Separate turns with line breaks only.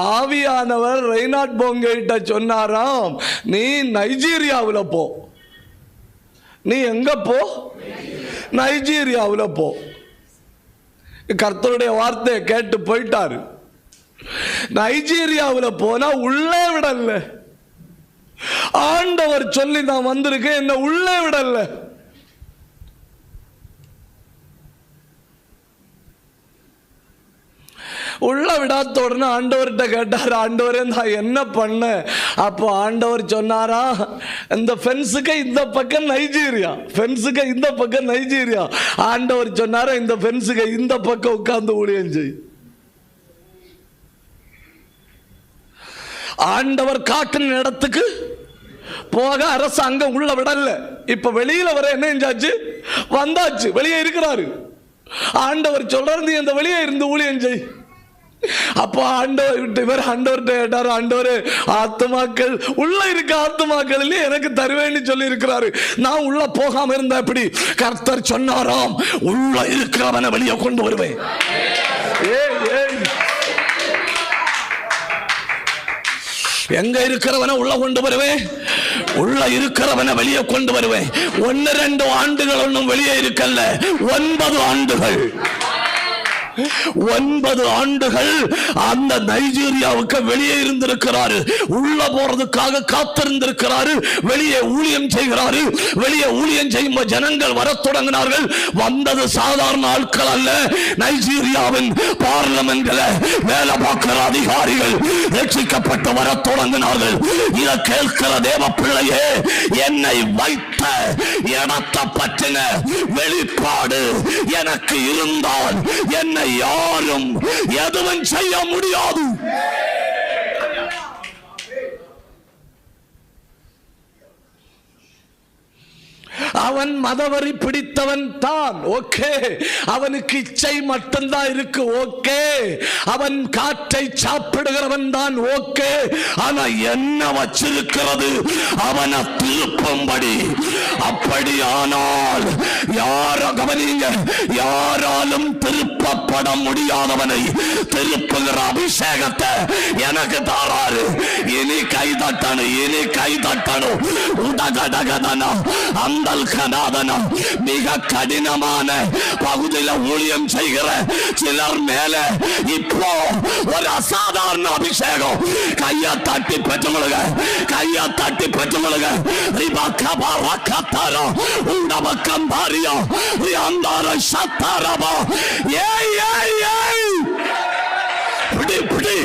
ஆவியானவர் ரெய்னாட் போங்கிட்ட சொன்னாராம், நீ நைஜீரியாவில் போ. நீ எங்க போ? நைஜீரியாவில் போ. கர்த்தருடைய வார்த்தையை கேட்டு போயிட்டாரு. நைஜீரியாவில் போனா உள்ளே விடல. ஆண்டவர் சொல்லி நான் வந்திருக்கேன், என்ன உள்ளே விடல. உள்ள விடாத உடனே ஆண்டவர்கிட்ட கேட்டார், ஆண்டவரே நான் என்ன பண்ண? அப்போ ஆண்டவர் சொன்னாரா, இந்த ஃபென்ஸுக்கு இந்த பக்கம் நைஜீரியா, ஃபென்ஸுக்கு இந்த பக்கம் நைஜீரியா. ஆண்டவர் சொன்னாரா, இந்த ஃபென்ஸுக்கு இந்த பக்கம் உட்கார்ந்து ஊழியம் செய். ஆண்டவர் காட்டின இடத்துக்கு போக அரசாங்கம் உள்ள விடல. இப்ப வெளியில வர என்ன செஞ்சாச்சு? வந்தாச்சு, வெளியே இருக்கிறாரு. ஆண்டவர் சொல்றாரு, நீ அந்த வெளியே இருந்து ஊழியம் செய். அப்போ ஆண்டவர்கிட்ட கேட்டாரு, ஆண்டவரே ஆத்துமாக்கள் உள்ள இருக்க ஆத்துமாக்கள் எனக்கு தருவேன்னு சொல்லி இருக்கிறாரு, நான் உள்ள போகாம இருந்தா எப்படி? கர்த்தர் சொன்னாராம், உள்ள இருக்கிறவனை வெளியே கொண்டு வருவேன். எங்க இருக்கிறவனை உள்ள கொண்டு வருவேன், உள்ள இருக்கிறவனை வெளியே கொண்டு வருவேன். 1-2 ஆண்டுகள் ஒன்றும் வெளியே இருக்கல்ல, 9 ஆண்டுகள். 9 ஆண்டுகள் அந்த நைஜீரியாவுக்கு வெளியே இருந்திருக்கிறாரு. உள்ள போறதுக்காக காத்திருந்திருக்கிறாரு. வெளியே ஊழியம் செய்கிறாரு. வெளியே ஊழியம் செய்யும் ஜனங்கள் வர தொடங்கினார்கள். வந்தது சாதாரண ஆட்கள் அல்ல. நைஜீரியாவின் பார்லிமெண்ட்ல வேலை பார்க்கிற அதிகாரிகள் ரட்சிக்கப்பட்டு வர தொடங்கினார்கள். இதை கேட்கிற தேவ பிள்ளையே, என்னை வைத்த இடத்தை பற்றின வெளிப்பாடு எனக்கு இருந்தால் என்னை யாரும் எதுவும் செய்ய முடியாது. அவன் மதவரி பிடித்தவன் தான், ஓகே. அவனுக்கு இச்சை மட்டும்தான் இருக்கு, ஓகே. அவன் காற்றை சாப்பிடுகிறவன் தான், ஓகே. ஆனா என்ன வச்சிருக்கிறது? அவனை திருப்பும்படி. அப்படியானால் யார கவனிங்க, யாராலும் திருப்பப்பட முடியாதவனை திருப்புகிற அபிஷேகத்தை எனக்கு தாராரு. இனி கை தட்டணும், இனி கை தட்டணும். உடகடகதனா அந்த மிக கடினமான பகுதியில் ஊழியம் செய்கிற சிலர் மேல இப்போ ஒரு அசாதாரண அபிஷேகம். கையை தட்டி பெற்றுக்கொள்ளுங்க, கையை தட்டி பெற்றுக்கொள்ளுங்க. உண்டபக்கம் பாரியா அந்த சத்தாரபா. ஏய் ஏய் ஏய், பிடி பிடி.